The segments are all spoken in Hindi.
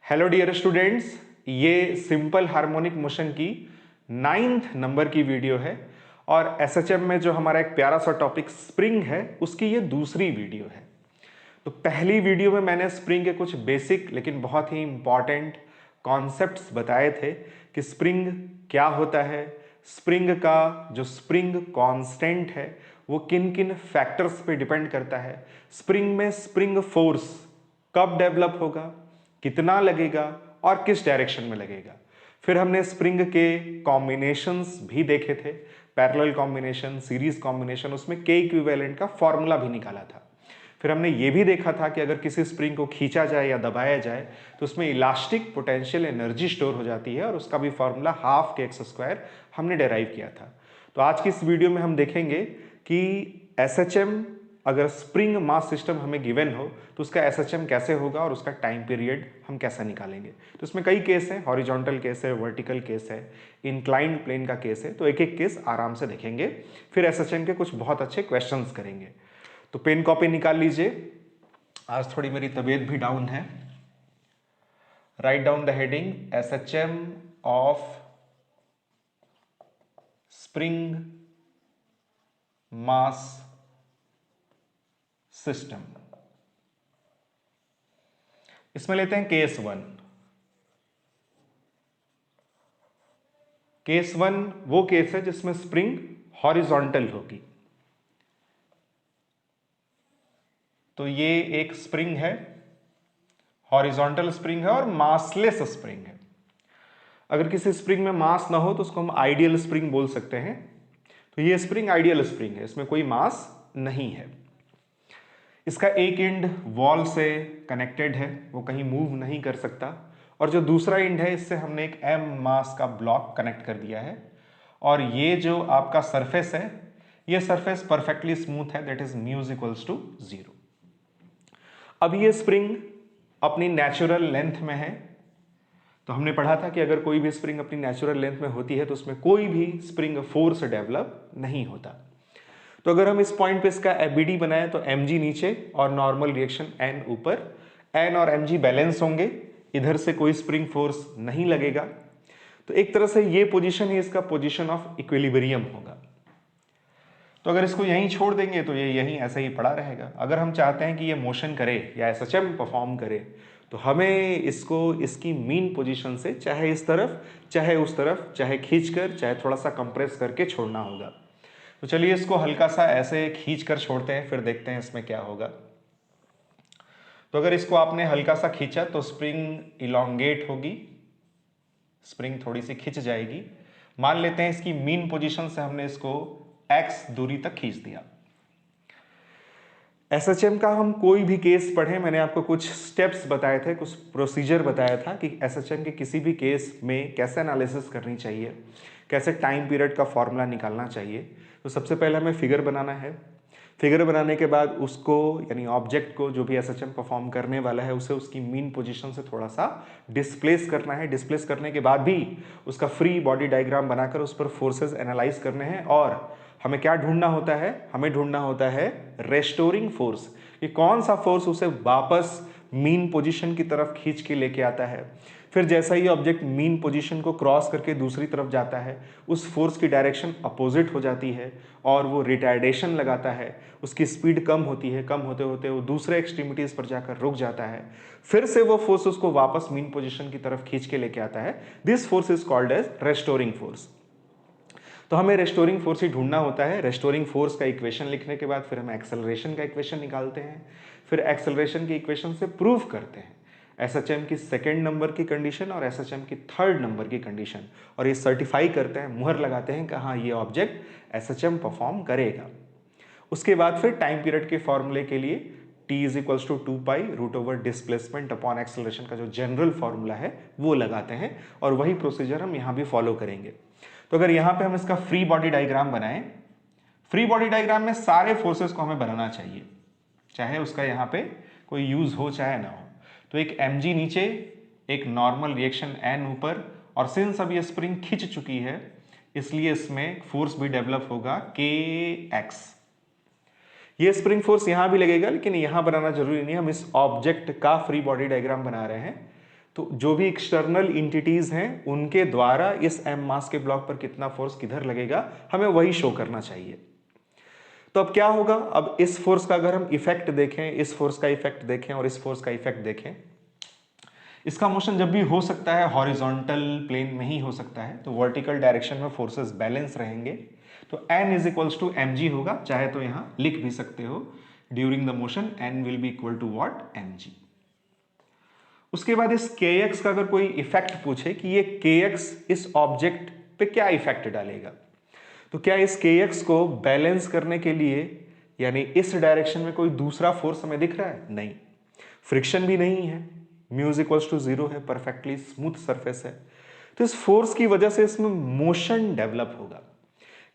हेलो डियर स्टूडेंट्स, ये सिंपल हार्मोनिक मोशन की 9th नंबर की वीडियो है और एसएचएम में जो हमारा एक प्यारा सा टॉपिक स्प्रिंग है उसकी ये दूसरी वीडियो है। तो पहली वीडियो में मैंने स्प्रिंग के कुछ बेसिक लेकिन बहुत ही इंपॉर्टेंट कॉन्सेप्ट्स बताए थे कि स्प्रिंग क्या होता है, स्प्रिंग का जो स्प्रिंग कांस्टेंट है वो किन किन फैक्टर्स पे डिपेंड करता है, स्प्रिंग में स्प्रिंग फोर्स कब डेवलप होगा, कितना लगेगा और किस डायरेक्शन में लगेगा। फिर हमने स्प्रिंग के कॉम्बिनेशंस भी देखे थे, पैरेलल कॉम्बिनेशन, सीरीज कॉम्बिनेशन, उसमें के इक्विवेलेंट का फॉर्मूला भी निकाला था। फिर हमने ये भी देखा था कि अगर किसी स्प्रिंग को खींचा जाए या दबाया जाए तो उसमें इलास्टिक पोटेंशियल एनर्जी स्टोर हो जाती है और उसका भी formula half K X square हमने डेराइव किया था। तो आज की इस वीडियो में हम देखेंगे कि एसएचएम अगर स्प्रिंग मास सिस्टम हमें गिवन हो तो उसका एसएचएम कैसे होगा और उसका टाइम पीरियड हम कैसे निकालेंगे। तो इसमें कई केस हैं, हॉरिजॉन्टल केस है, वर्टिकल केस है, इंक्लाइंड प्लेन का केस है, तो एक एक केस आराम से देखेंगे। फिर एसएचएम के कुछ बहुत अच्छे क्वेश्चंस करेंगे। तो पेन कॉपी निकाल लीजिए, आज थोड़ी मेरी तबीयत भी डाउन है। Write down the heading SHM of spring mass system. इसमें लेते हैं केस वन। केस वन वो केस है जिसमें स्प्रिंग हॉरिजॉन्टल होगी। तो ये एक स्प्रिंग है, हॉरिजॉन्टल स्प्रिंग है और मासलेस स्प्रिंग है। अगर किसी स्प्रिंग में मास ना हो तो उसको हम आइडियल स्प्रिंग बोल सकते हैं। तो ये स्प्रिंग आइडियल स्प्रिंग है, इसमें कोई मास नहीं है। इसका एक एंड वॉल से कनेक्टेड है, वो कहीं मूव नहीं कर सकता, और जो दूसरा एंड है इससे हमने एक एम मास का ब्लॉक कनेक्ट कर दिया है। और ये जो आपका सरफेस है, ये सरफेस परफेक्टली स्मूथ है, that is mu is equals to 0। अब ये स्प्रिंग अपनी नेचुरल लेंथ में है। तो हमने पढ़ा था कि अगर कोई भी स्प्रिंग अपनी नेचुरल लेंथ में होती है तो उसमें कोई भी स्प्रिंग फोर्स डेवलप नहीं होता। तो अगर हम इस पॉइंट पे इसका एबीडी बनाएं तो mg नीचे और नॉर्मल रिएक्शन n ऊपर, n और mg बैलेंस होंगे, इधर से कोई स्प्रिंग फोर्स नहीं लगेगा। तो एक तरह से ये पोजीशन ही इसका पोजीशन ऑफ इक्विलिब्रियम होगा। तो अगर इसको यहीं छोड़ देंगे तो ये यहीं ऐसे ही पड़ा रहेगा। अगर हम चाहते हैं कि ये मोशन करे या एसएचएम परफॉर्म करे तो हमें इसको इसकी मीन पोजीशन से चाहे इस तरफ चाहे उस तरफ, चाहे खींचकर चाहे थोड़ा सा कंप्रेस करके छोड़ना होगा। तो चलिए इसको हल्का सा ऐसे खींच कर छोड़ते हैं, फिर देखते हैं इसमें क्या होगा। तो अगर इसको आपने हल्का सा खींचा तो स्प्रिंग इलोंगेट होगी, स्प्रिंग थोड़ी सी खिंच जाएगी। मान लेते हैं इसकी मीन पोजीशन से हमने इसको x दूरी तक खींच दिया। एसएचएम का हम कोई भी केस पढ़े, मैंने आपको कुछ स्टेप्स बताए थे, कुछ प्रोसीजर बताया था कि एसएचएम के किसी भी केस में कैसे एनालिसिस करनी चाहिए, कैसे टाइम पीरियड का फॉर्मूला निकालना चाहिए। तो सबसे पहले हमें फिगर बनाना है। फिगर बनाने के बाद उसको यानी ऑब्जेक्ट को, जो भी एसएचएम परफॉर्म करने वाला है, उसे उसकी मीन पोजीशन से थोड़ा सा डिस्प्लेस करना है। डिस्प्लेस करने के बाद भी उसका फ्री बॉडी डायग्राम बनाकर उस पर फोर्सेस एनालाइज करने हैं। और हमें क्या ढूंढना होता है, हमें ढूंढना होता है रेस्टोरिंग फोर्स, कि कौन सा फोर्स उसे वापस मीन पोजीशन की तरफ खींच के लेके आता है। फिर जैसा ही ऑब्जेक्ट मीन पोजीशन को क्रॉस करके दूसरी तरफ जाता है, उस फोर्स की डायरेक्शन अपोजिट हो जाती है और वो रिटार्डेशन लगाता है, उसकी स्पीड कम होती है, कम होते होते वो दूसरे एक्सट्रीमिटीज पर जाकर रुक जाता है। फिर से वो फोर्स उसको वापस मीन पोजीशन की तरफ खींच के लेके आता है। This force is called as restoring force. तो हमें रेस्टोरिंग फोर्स ही ढूंढना होता है। रेस्टोरिंग फोर्स का इक्वेशन लिखने के बाद फिर हम एक्सेलरेशन का इक्वेशन निकालते हैं, फिर एक्सेलरेशन की इक्वेशन से प्रूव करते हैं एसएचएम की सेकेंड नंबर की कंडीशन और एसएचएम की थर्ड नंबर की कंडीशन, और ये सर्टिफाई करते हैं, मुहर लगाते हैं कि हाँ ये ऑब्जेक्ट एसएचएम परफॉर्म करेगा। उसके बाद फिर टाइम पीरियड के फॉर्मूले के लिए t is equals to 2π displacement upon acceleration का जो जनरल फॉर्मूला है वो लगाते हैं, और वही प्रोसीजर हम यहाँ भी फॉलो करेंगे। तो अगर यहाँ पे हम इसका फ्री बॉडी डायग्राम बनाएं, फ्री बॉडी डायग्राम में सारे फोर्सेस को हमें बनाना चाहिए, चाहे उसका यहाँ पे कोई यूज हो चाहे ना हो। तो एक mg नीचे, एक नॉर्मल रिएक्शन n ऊपर, और सिंस अब ये स्प्रिंग खिंच चुकी है इसलिए इसमें फोर्स भी डेवलप होगा kx। ये स्प्रिंग फोर्स यहां भी लगेगा लेकिन यहां बनाना जरूरी नहीं है, हम इस ऑब्जेक्ट का फ्री बॉडी डायग्राम बना रहे हैं। तो जो भी एक्सटर्नल इंटिटीज हैं उनके द्वारा इस m मास के ब्लॉक पर कितना फोर्स किधर लगेगा हमें वही शो करना चाहिए। तो अब क्या होगा, अब इस फोर्स का अगर हम इफेक्ट देखें, इस फोर्स का इफेक्ट देखें और इस फोर्स का इफेक्ट देखें, इसका मोशन जब भी हो सकता है हॉरिजॉन्टल प्लेन में ही हो सकता है, तो वर्टिकल डायरेक्शन में फोर्सेस बैलेंस रहेंगे। तो N is equals to mg होगा, चाहे तो यहां लिख भी सकते हो during the motion N will be equal to what, mg। उसके बाद इस kx का अगर कोई इफेक्ट पूछे कि ये kx इस ऑब्जेक्ट पे क्या इफेक्ट डालेगा, तो क्या इस kx को बैलेंस करने के लिए यानी इस डायरेक्शन में कोई दूसरा फोर्स हमें दिख रहा है? नहीं, फ्रिक्शन भी नहीं है, म्यू इज इक्वल्स टू 0 है, परफेक्टली स्मूथ सरफेस है। तो इस फोर्स की वजह से इसमें मोशन डेवलप होगा,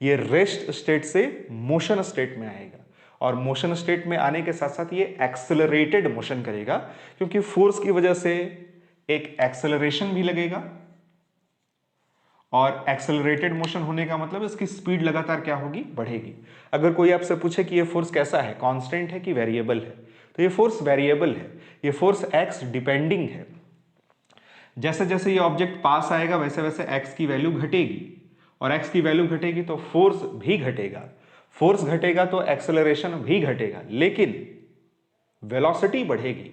ये रेस्ट स्टेट से मोशन स्टेट में आएगा और मोशन स्टेट में आने के साथ साथ ये एक्सेलरेटेड मोशन करेगा, क्योंकि फोर्स की वजह से एक एक्सेलरेशन भी लगेगा और एक्सेलरेटेड मोशन होने का मतलब इसकी स्पीड लगातार क्या होगी, बढ़ेगी। अगर कोई आपसे पूछे कि ये फोर्स कैसा है, कांस्टेंट है कि वेरिएबल है, तो ये फोर्स वेरिएबल है, ये फोर्स एक्स डिपेंडिंग है। जैसे जैसे ये ऑब्जेक्ट पास आएगा वैसे वैसे एक्स की वैल्यू घटेगी और एक्स की वैल्यू घटेगी तो फोर्स भी घटेगा, फोर्स घटेगा तो एक्सेलरेशन भी घटेगा, लेकिन वेलोसिटी बढ़ेगी।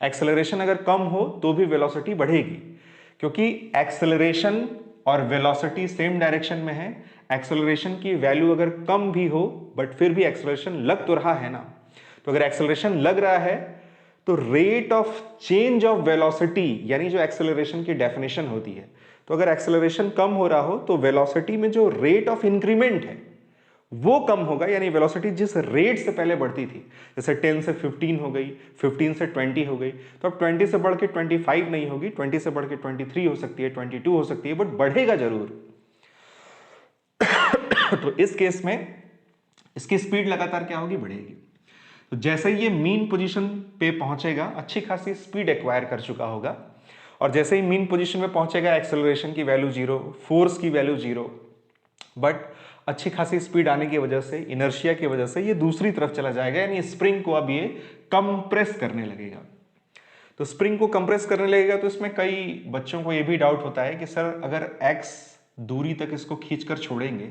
एक्सेलरेशन अगर कम हो तो भी वेलोसिटी बढ़ेगी, क्योंकि एक्सेलरेशन और वेलोसिटी सेम डायरेक्शन में है। एक्सेलरेशन की वैल्यू अगर कम भी हो बट फिर भी एक्सेलरेशन लग तो रहा है ना, तो अगर एक्सेलरेशन लग रहा है तो rate of change of velocity यानी जो एक्सेलरेशन की डेफिनेशन होती है, तो अगर एक्सेलरेशन कम हो रहा हो तो वेलोसिटी में जो रेट ऑफ इंक्रीमेंट है वो कम होगा, यानी वेलोसिटी जिस रेट से पहले बढ़ती थी, जैसे 10 से 15 हो गई, 15 से 20 हो गई, तो अब 20 से बढ़ के 25 नहीं होगी, 20 से बढ़ के 23 हो सकती है, 22 हो सकती है, बट बढ़ेगा जरूर। तो इस केस में इसकी स्पीड लगातार क्या होगी, बढ़ेगी। तो जैसे ही ये मीन पोजीशन पे पहुंचेगा अच्छी खासी स्पीड एक्वायर कर चुका होगा, और जैसे ही मीन पोजीशन में पहुंचेगा एक्सेलरेशन की वैल्यू 0, फोर्स की वैल्यू 0, बट अच्छी खासी स्पीड आने की वजह से, इनर्शिया की वजह से ये दूसरी तरफ चला जाएगा, यानी स्प्रिंग को अब ये कंप्रेस करने लगेगा। तो स्प्रिंग को कंप्रेस करने लगेगा तो इसमें कई बच्चों को ये भी डाउट होता है कि सर अगर x दूरी तक इसको खींचकर छोड़ेंगे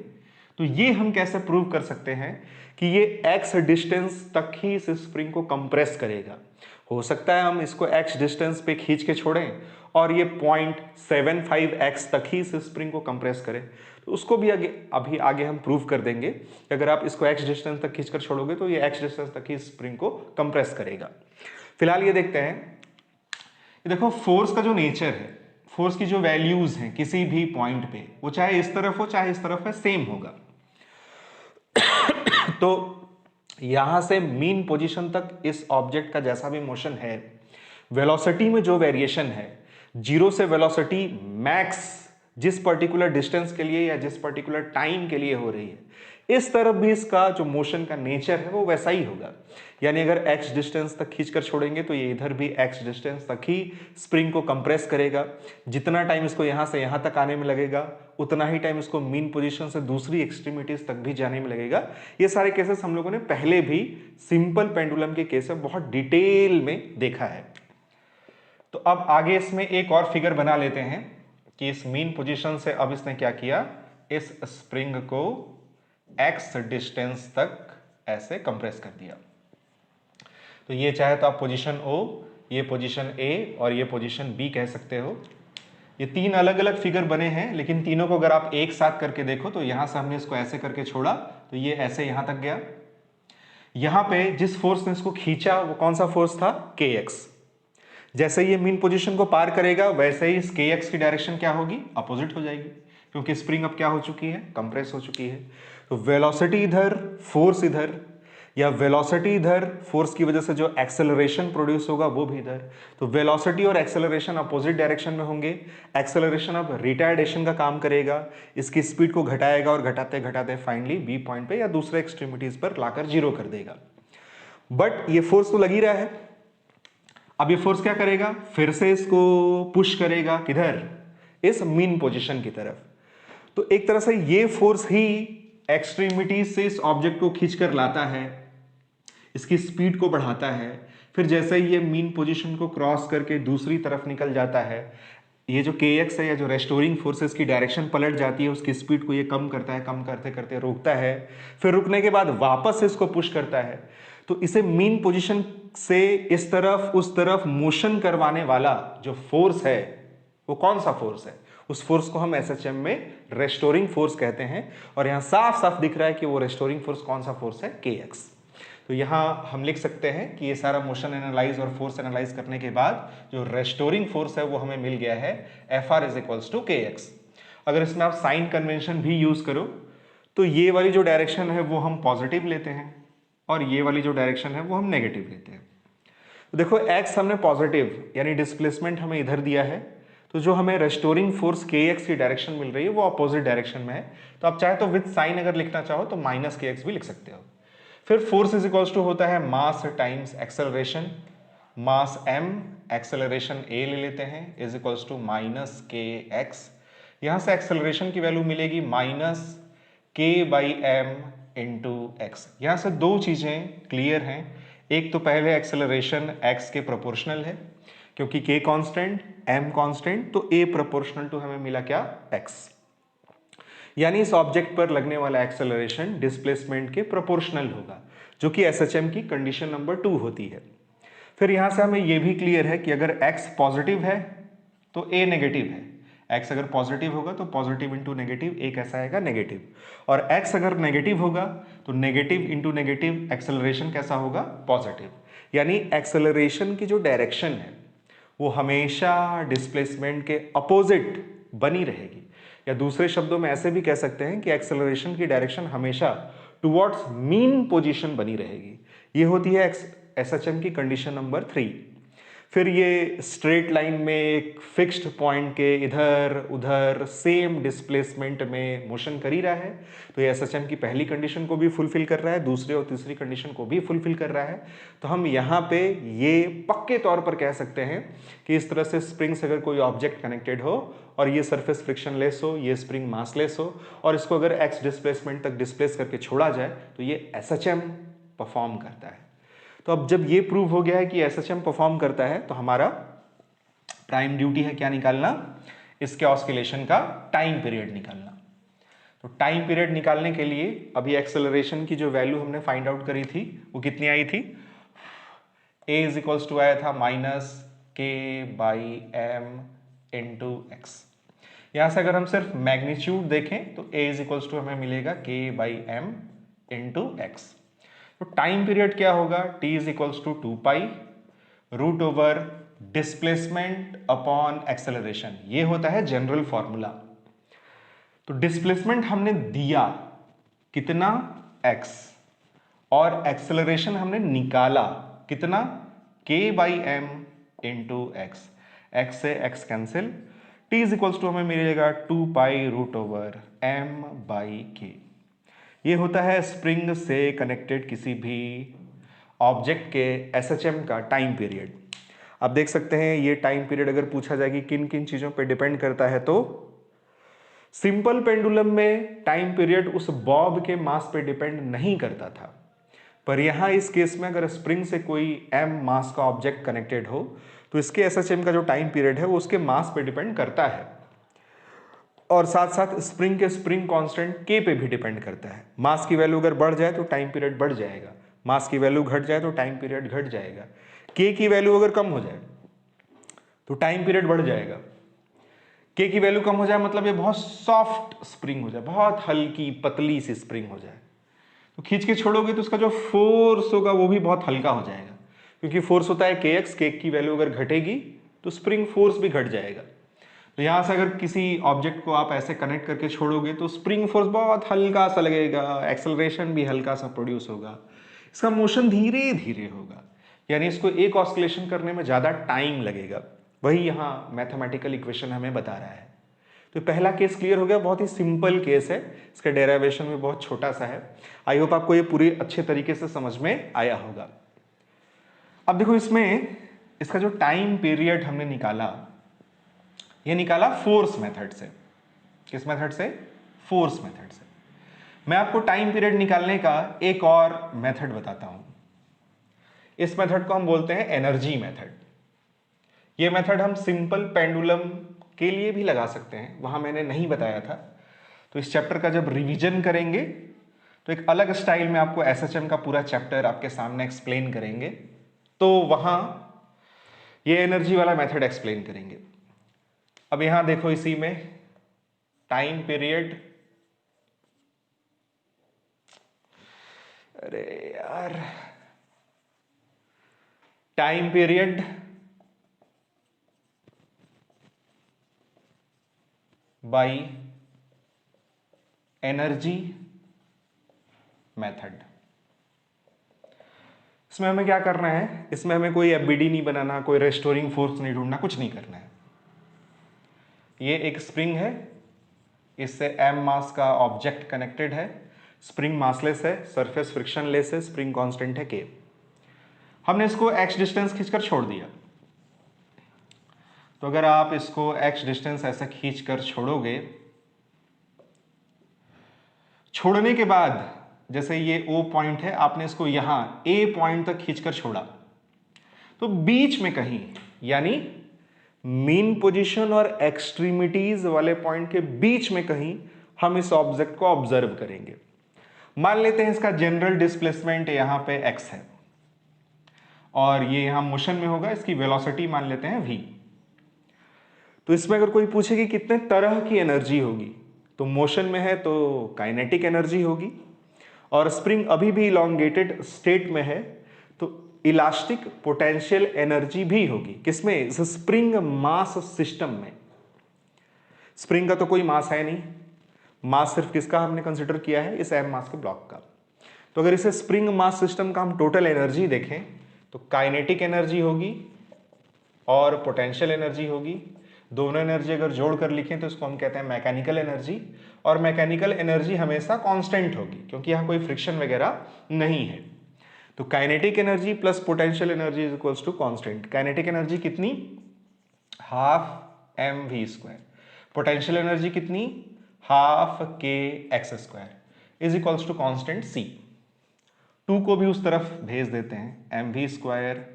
तो ये हम कैसे प्रूव कर सकते हैं कि ये x डिस्टेंस तक ही इस स्प्रिंग को कंप्रेस करेगा। हो सकता है हम इसको x डिस्टेंस पे खींच के छोड़ें और ये 0.75x तक ही इस स्प्रिंग को कंप्रेस करें, तो उसको भी अभी आगे हम प्रूव कर देंगे कि अगर आप इसको x डिस्टेंस तक खींचकर छोड़ोगे तो ये x डिस्टेंस तक ही स्प्रिंग को कंप्रेस करेगा। फिलहाल ये देखते हैं, ये देखो फोर्स का जो नेचर है, फोर्स की जो वैल्यूज हैं किसी भी पॉइंट पे, वो चाहे इस तरफ हो चाहे इस तरफ है, सेम होगा। तो यहां से मीन पोजीशन तक इस ऑब्जेक्ट का जैसा भी मोशन है, वेलोसिटी में जो वेरिएशन है, 0 से वेलोसिटी मैक्स जिस पर्टिकुलर डिस्टेंस के लिए या जिस पर्टिकुलर टाइम के लिए हो रही है, इस तरफ भी इसका जो मोशन का नेचर है वो वैसा ही होगा। यानी अगर x डिस्टेंस तक खींचकर छोड़ेंगे तो ये इधर भी x डिस्टेंस तक ही स्प्रिंग को कंप्रेस करेगा। जितना टाइम इसको यहां से यहां तक आने में लगेगा उतना ही टाइम इसको मीन पोजीशन से दूसरी एक्सट्रीमिटीज तक भी जाने में लगेगा। ये सारे केसेस हम लोगों ने पहले भी सिंपल पेंडुलम के केस में बहुत डिटेल में देखा है। तो अब आगे इसमें एक और फिगर बना लेते हैं कि इस मीन पोजीशन से अब इसने क्या किया, इस स्प्रिंग को x डिस्टेंस तक ऐसे कंप्रेस कर दिया। तो ये चाहे तो आप पोजीशन O, ये पोजीशन A और ये पोजीशन B कह सकते हो। ये तीन अलग अलग फिगर बने हैं, लेकिन तीनों को अगर आप एक साथ करके देखो तो यहां से हमने इसको ऐसे करके छोड़ा तो ये ऐसे यहां तक गया। यहां पे जिस फोर्स ने इसको खींचा वो कौन सा फोर्स था, kx। जैसे ये मीन पोजीशन को पार करेगा वैसे ही इस kx की डायरेक्शन क्या होगी, अपोजिट हो जाएगी, क्योंकि स्प्रिंग अब क्या हो चुकी है, कंप्रेस हो चुकी है। तो वेलोसिटी इधर, फोर्स इधर, या वेलोसिटी इधर, फोर्स की वजह से जो एक्सेलरेशन प्रोड्यूस होगा वो भी इधर। तो वेलोसिटी और एक्सेलरेशन अपोजिट डायरेक्शन में होंगे। एक्सेलरेशन अब रिटार्डेशन का काम करेगा, इसकी स्पीड को घटाएगा और घटाते घटाते फाइनली बी पॉइंट पे या दूसरे एक्सट्रीमिटीज पर लाकर 0 कर देगा। बट ये फोर्स तो लगी रहा है। अब ये फोर्स क्या करेगा, फिर से इसको पुश करेगा किधर, इस मीन पोजीशन की तरफ। तो एक तरह से ये फोर्स ही एक्सट्रीमिटी से इस ऑब्जेक्ट को खींचकर लाता है, इसकी स्पीड को बढ़ाता है, फिर जैसे ही ये मीन पोजीशन को क्रॉस करके दूसरी तरफ निकल जाता है, ये जो kx है या जो रेस्टोरिंग फोर्सेस की डायरेक्शन पलट जाती है, उसकी स्पीड को ये कम करता है, कम करते करते रोकता है, फिर रुकने के बाद वापस इसको पुश करता है। तो इसे मीन पोजीशन से इस तरफ उस तरफ मोशन करवाने वाला जो फोर्स है वो कौन सा फोर्स है? उस फोर्स को हम एसएचएम में रेस्टोरिंग फोर्स कहते हैं। और यहां साफ साफ दिख रहा है कि वो रेस्टोरिंग फोर्स कौन सा फोर्स है? kx। तो यहां हम लिख सकते हैं कि ये सारा मोशन एनालाइज और फोर्स एनालाइज करने के बाद जो रेस्टोरिंग फोर्स है वो हमें मिल गया है Fr is equals to kx। अगर इसमें आप साइन कन्वेंशन भी यूज करो तो ये वाली जो डायरेक्शन है वो हम पॉजिटिव लेते हैं और ये वाली जो डायरेक्शन है वो हम नेगेटिव लेते हैं। तो देखो x हमने पॉजिटिव यानी डिस्प्लेसमेंट हमें इधर दिया है, तो जो हमें रेस्टोरिंग फोर्स kx की डायरेक्शन मिल रही है वो अपोजिट डायरेक्शन में है। तो आप चाहे तो विद साइन अगर लिखना चाहो तो माइनस kx भी लिख सकते हो। फिर फोर्स इज इक्वल्स टू होता है mass times acceleration, mass m acceleration a ले लेते हैं is equals to minus kx। यहां से एक्सेलरेशन की वैल्यू मिलेगी माइनस k/m इंटू एक्स। यहां से दो चीजें क्लियर हैं। एक तो पहले एक्सेलरेशन x के प्रोपोर्शनल है क्योंकि k कांस्टेंट m कांस्टेंट, तो a प्रोपोर्शनल टू हमें मिला क्या? x। यानी इस ऑब्जेक्ट पर लगने वाला एक्सेलरेशन डिस्प्लेसमेंट के प्रोपोर्शनल होगा, जो कि एसएचएम की कंडीशन नंबर 2 होती है। फिर यहां से हमें यह भी क्लियर है कि अगर x पॉजिटिव है तो a नेगेटिव है। x अगर पॉजिटिव होगा तो पॉजिटिव इंटू नेगेटिव a कैसा आएगा? नेगेटिव। और x अगर नेगेटिव होगा तो नेगेटिव इंटू नेगेटिव एक्सेलरेशन कैसा होगा? पॉजिटिव। यानी एक्सेलरेशन की जो डायरेक्शन है वो हमेशा डिस्प्लेसमेंट के अपोजिट बनी रहेगी, या दूसरे शब्दों में ऐसे भी कह सकते हैं कि एक्सेलरेशन की डायरेक्शन हमेशा टुवर्ड्स मीन पोजीशन बनी रहेगी। ये होती है एसएचएम की कंडीशन नंबर 3। फिर ये स्ट्रेट लाइन में एक फिक्स्ड पॉइंट के इधर उधर सेम डिस्प्लेसमेंट में मोशन कर ही रहा है, तो ये एसएचएम की पहली कंडीशन को भी फुलफिल कर रहा है, दूसरी और तीसरी कंडीशन को भी फुलफिल कर रहा है। तो हम यहाँ पे ये पक्के तौर पर कह सकते हैं कि इस तरह से स्प्रिंग से अगर कोई ऑब्जेक्ट कनेक्टेड हो और ये सरफेस फ्रिक्शनलेस हो, ये स्प्रिंग मासलेस हो और इसको अगर एक्स डिस्प्लेसमेंट तक डिस्प्लेस करके छोड़ा जाए तो ये एसएचएम परफॉर्म करता है। तो अब जब ये प्रूव हो गया है कि एसएचएम परफॉर्म करता है तो हमारा प्राइम ड्यूटी है क्या निकालना? इसके ऑस्किलेशन का टाइम पीरियड निकालना। तो टाइम पीरियड निकालने के लिए अभी एक्सेलरेशन की जो वैल्यू हमने फाइंड आउट करी थी वो कितनी आई थी? a इज इक्वल्स टू आया था माइनस k/m इंटू एक्स। यहां से अगर हम सिर्फ मैग्नीट्यूड देखें तो a इज इक्वल्स टू हमें मिलेगा k/m इंटू एक्स। तो टाइम पीरियड क्या होगा? t is equals to 2 root over displacement upon acceleration. ये होता है जनरल फॉर्मूला। तो डिस्प्लेसमेंट हमने दिया कितना? x, और एक्सेलरेशन हमने निकाला कितना? k/m into x. एक्स से x cancel, t is equals to हमें मिलेगा 2 रूट ओवर m/k। ये होता है स्प्रिंग से कनेक्टेड किसी भी ऑब्जेक्ट के एसएचएम का टाइम पीरियड। आप देख सकते हैं ये टाइम पीरियड अगर पूछा जाए कि किन किन चीजों पे डिपेंड करता है, तो सिंपल पेंडुलम में टाइम पीरियड उस बॉब के मास पे डिपेंड नहीं करता था, पर यहां इस केस में अगर स्प्रिंग से कोई m मास का ऑब्जेक्ट कनेक्टेड हो तो इसके एसएचएम का जो टाइम पीरियड है वो उसके मास पे डिपेंड करता है, और साथ साथ स्प्रिंग के स्प्रिंग कांस्टेंट k पे भी डिपेंड करता है। मास की वैल्यू अगर बढ़ जाए तो टाइम पीरियड बढ़ जाएगा, मास की वैल्यू घट जाए तो टाइम पीरियड घट जाएगा। k की वैल्यू अगर कम हो जाए तो टाइम पीरियड बढ़ जाएगा। k की वैल्यू कम हो जाए मतलब ये बहुत सॉफ्ट स्प्रिंग हो जाए, बहुत हल्की पतली सी स्प्रिंग हो जाए, तो खींच के छोड़ोगे तो उसका जो फोर्स होगा वो भी बहुत हल्का हो जाएगा, क्योंकि फोर्स होता है kx, k की वैल्यू अगर घटेगी तो स्प्रिंग फोर्स भी घट जाएगा। तो यहां से अगर किसी ऑब्जेक्ट को आप ऐसे कनेक्ट करके छोड़ोगे तो स्प्रिंग फोर्स बहुत हल्का सा लगेगा, एक्सेलरेशन भी हल्का सा प्रोड्यूस होगा, इसका मोशन धीरे धीरे होगा, यानी इसको एक ऑस्किलेशन करने में ज्यादा टाइम लगेगा। वही यहाँ मैथमेटिकल इक्वेशन हमें बता रहा है। तो पहला केस क्लियर हो गया, बहुत ही सिंपल केस है, इसका डेरिवेशन भी बहुत छोटा सा है। आई होप आपको ये पूरी अच्छे तरीके से समझ में आया होगा। अब देखो इसमें इसका जो टाइम पीरियड हमने निकाला, ये निकाला फोर्स मेथड से। किस मेथड से? फोर्स मेथड से। मैं आपको टाइम पीरियड निकालने का एक और मेथड बताता हूं। इस मेथड को हम बोलते हैं एनर्जी मेथड। ये मेथड हम सिंपल पेंडुलम के लिए भी लगा सकते हैं, वहां मैंने नहीं बताया था। तो इस चैप्टर का जब रिवीजन करेंगे तो एक अलग स्टाइल में आपको एसएचएम का पूरा चैप्टर आपके सामने एक्सप्लेन करेंगे, तो वहां ये एनर्जी वाला मेथड एक्सप्लेन करेंगे। अब यहां देखो, इसी में टाइम पीरियड, अरे यार, time period by energy method. इसमें हमें क्या करना है, इसमें हमें कोई एफबीडी नहीं बनाना, कोई रेस्टोरिंग फोर्स नहीं ढूंढना, कुछ नहीं करना है। ये एक स्प्रिंग है, इससे m मास का ऑब्जेक्ट कनेक्टेड है, स्प्रिंग मासलेस है, सरफेस फ्रिक्शनलेस है, स्प्रिंग कांस्टेंट है k। हमने इसको x डिस्टेंस खींचकर छोड़ दिया। तो अगर आप इसको x डिस्टेंस ऐसा खींचकर छोड़ोगे, छोड़ने के बाद जैसे ये O पॉइंट है, आपने इसको यहां A पॉइंट तक खींचकर छोड़ा, तो बीच में कहीं, यानी मीन पोजीशन और एक्सट्रीमिटीज वाले पॉइंट के बीच में कहीं हम इस ऑब्जेक्ट को ऑब्जर्व करेंगे। मान लेते हैं इसका जनरल डिस्प्लेसमेंट यहां पे x है और ये यहां मोशन में होगा, इसकी वेलोसिटी मान लेते हैं v। तो इसमें अगर कोई पूछे कि कितने तरह की एनर्जी होगी, तो मोशन में है तो काइनेटिक एनर्जी होगी, और स्प्रिंग अभी भी इलॉन्गेटेड स्टेट में है तो इलास्टिक पोटेंशियल एनर्जी भी होगी। किसमें? इस स्प्रिंग मास सिस्टम में। स्प्रिंग का तो कोई मास है नहीं, मास सिर्फ किसका हमने कंसिडर किया है, इस m मास के ब्लॉक का। तो अगर इसे स्प्रिंग मास सिस्टम का हम टोटल एनर्जी देखें तो काइनेटिक एनर्जी होगी और पोटेंशियल एनर्जी होगी। दोनों एनर्जी अगर जोड़कर लिखें तो इसको हम कहते हैं मैकेनिकल एनर्जी, और मैकेनिकल एनर्जी हमेशा कांस्टेंट होगी क्योंकि यहां कोई फ्रिक्शन वगैरह नहीं है। तो kinetic energy plus potential energy is equals to constant. Kinetic energy कितनी? Half M V square. Potential energy कितनी? Half K X square is equals to constant C. 2 को भी उस तरफ भेज देते हैं, एम वी स्क्वायर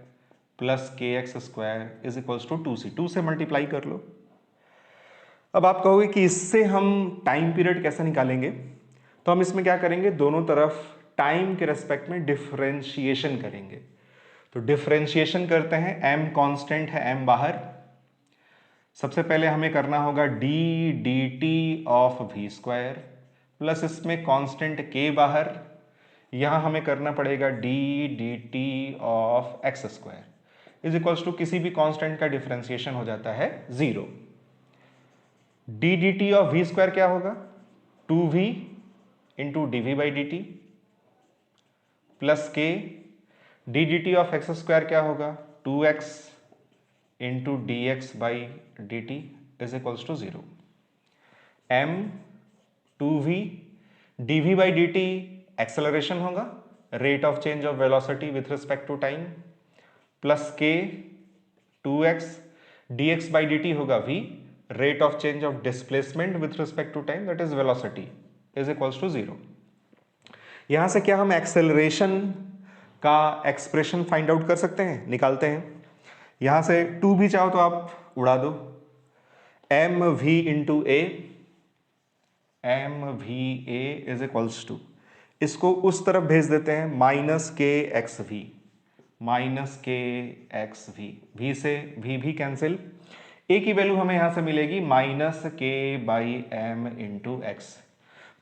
प्लस के X square is equals to 2c। 2 से मल्टीप्लाई कर लो। अब आप कहोगे कि इससे हम टाइम पीरियड कैसे निकालेंगे, तो हम इसमें क्या करेंगे, दोनों तरफ टाइम के रेस्पेक्ट में डिफरेंशिएशन करेंगे। तो डिफरेंशिएशन करते हैं, m कांस्टेंट है, m बाहर। सबसे पहले हमें करना होगा D D T of V square plus इसमें कांस्टेंट k बाहर, यहां हमें करना पड़ेगा D D T of X square is equals to, किसी भी कांस्टेंट का डिफरेंशिएशन हो जाता है 0। D D T of V square क्या होगा? 2v into D V by D T plus K D D T of X square क्या होगा? 2x into D X by D T is equals to 0। m 2v D V by D T acceleration होगा, rate of change of velocity with respect to time, plus K 2x dx by D T होगा v, rate of change of displacement with respect to time that is velocity is equals to 0। यहां से क्या हम एक्सेलरेशन का एक्सप्रेशन फाइंड आउट कर सकते हैं, निकालते हैं। यहां से 2 भी चाहो तो आप उड़ा दो, m v into a, m v a is equals to, इसको उस तरफ भेज देते हैं, minus k x v, minus k x v, v से वी भी कैंसिल, ए की वैल्यू हमें यहां से मिलेगी माइनस के बाई एम इंटू एक्स।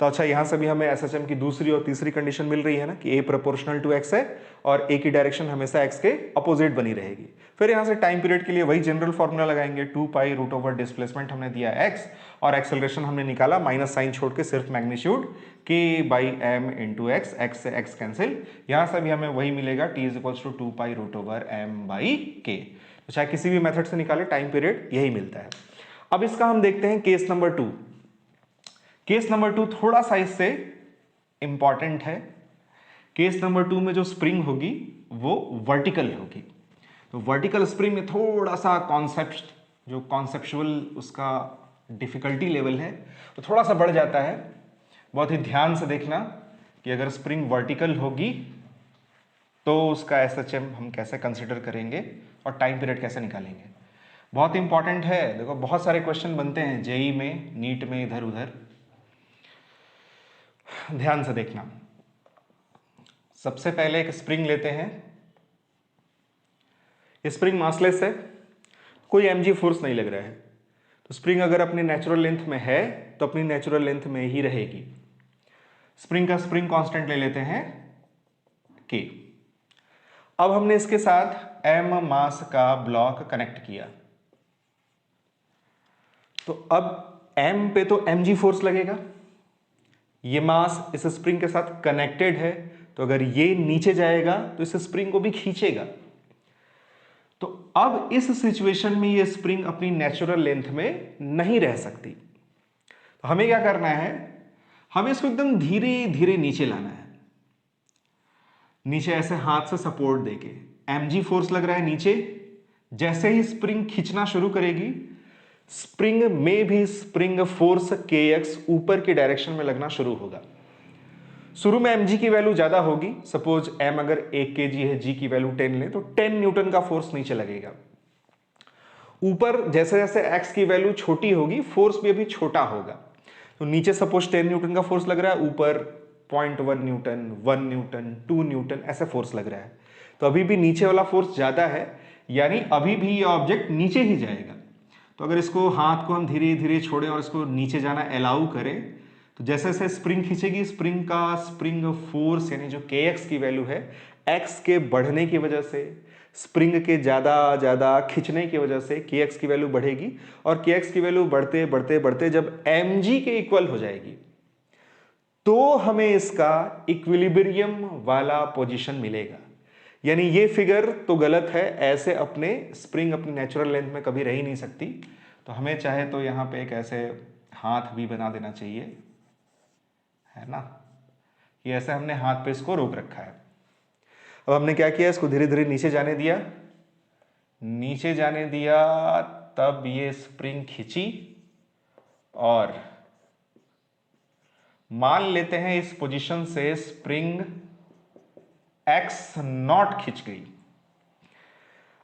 तो अच्छा, यहां से भी हमें एसएचएम की दूसरी और तीसरी कंडीशन मिल रही है ना कि a प्रोपोर्शनल टू x है और a की डायरेक्शन हमेशा x के अपोजिट बनी रहेगी। फिर यहां से टाइम पीरियड के लिए वही जनरल फॉर्मूला लगाएंगे, 2 पाई रूट ओवर डिस्प्लेसमेंट हमने दिया x और एक्सेलरेशन हमने निकाला, माइनस साइन छोड़ के सिर्फ magnitude k by m into x, x से x कैंसिल, यहां से भी हमें वही मिलेगा t is equals to 2 pi root over m by k. तो चाहे किसी भी मेथड से निकाले टाइम पीरियड यही मिलता है। अब इसका हम देखते हैं केस नंबर 2। केस नंबर 2 थोड़ा सा इससे इंपॉर्टेंट है। केस नंबर 2 में जो स्प्रिंग होगी वो वर्टिकल होगी। तो वर्टिकल स्प्रिंग में थोड़ा सा कॉन्सेप्ट, जो कॉन्सेप्चुअल उसका डिफिकल्टी लेवल है तो थोड़ा सा बढ़ जाता है। बहुत ही ध्यान से देखना कि अगर स्प्रिंग वर्टिकल होगी तो उसका SHM हम कैसे कंसिडर करेंगे और टाइम पीरियड कैसे निकालेंगे। बहुत इंपॉर्टेंट है। देखो बहुत सारे क्वेश्चन बनते हैं जेई में, नीट में, इधर उधर, ध्यान से देखना। सबसे पहले एक स्प्रिंग लेते हैं। स्प्रिंग मासलेस है, कोई mg फोर्स नहीं लग रहा है, तो स्प्रिंग अगर अपनी नेचुरल लेंथ में है तो अपनी नेचुरल लेंथ में ही रहेगी। स्प्रिंग का स्प्रिंग कांस्टेंट ले लेते हैं k। अब हमने इसके साथ m मास का ब्लॉक कनेक्ट किया, तो अब m पे तो mg फोर्स लगेगा। ये मास इस स्प्रिंग के साथ कनेक्टेड है, तो अगर ये नीचे जाएगा तो इस स्प्रिंग को भी खींचेगा। तो अब इस सिचुएशन में ये स्प्रिंग अपनी नेचुरल लेंथ में नहीं रह सकती, तो हमें क्या करना है, हमें इसको एकदम धीरे धीरे नीचे लाना है। नीचे ऐसे हाथ से सपोर्ट देके, mg फोर्स लग रहा है नीचे, जैसे ही स्प्रिंग खींचना शुरू करेगी, स्प्रिंग में भी स्प्रिंग फोर्स kx ऊपर की डायरेक्शन में लगना शुरू होगा। शुरू में mg की वैल्यू ज्यादा होगी, सपोज m अगर 1 kg है, g की वैल्यू 10 ले तो 10 न्यूटन का फोर्स नीचे लगेगा। ऊपर जैसे जैसे x की वैल्यू छोटी होगी, फोर्स भी अभी छोटा होगा। तो नीचे सपोज 10 न्यूटन का फोर्स लग रहा है, ऊपर 0.1 न्यूटन, 1 न्यूटन, 2 न्यूटन ऐसे फोर्स लग रहा है। तो अभी भी नीचे वाला फोर्स ज्यादा है, यानी अभी भी ये ऑब्जेक्ट नीचे ही जाएगा। तो अगर इसको हाथ को हम धीरे धीरे छोड़ें और इसको नीचे जाना अलाउ करें, तो जैसे जैसे स्प्रिंग खींचेगी, स्प्रिंग का स्प्रिंग फोर्स यानी जो kx की वैल्यू है, x के बढ़ने की वजह से, स्प्रिंग के ज्यादा खींचने की वजह से kx की वैल्यू बढ़ेगी, और kx की वैल्यू बढ़ते बढ़ते बढ़ते जब mg के इक्वल हो जाएगी, तो हमें इसका इक्विलिब्रियम वाला पोजीशन मिलेगा। यानी ये फिगर तो गलत है, ऐसे अपने स्प्रिंग अपनी नेचुरल लेंथ में कभी रह ही नहीं सकती। तो हमें चाहे तो यहाँ पे एक ऐसे हाथ भी बना देना चाहिए, है ना, ये ऐसे हमने हाथ पे इसको रोक रखा है। अब हमने क्या किया, इसको धीरे धीरे नीचे जाने दिया, नीचे जाने दिया, तब ये स्प्रिंग खींची और मान लेते हैं इस पोजीशन से स्प्रिंग x नॉट खिंच गई।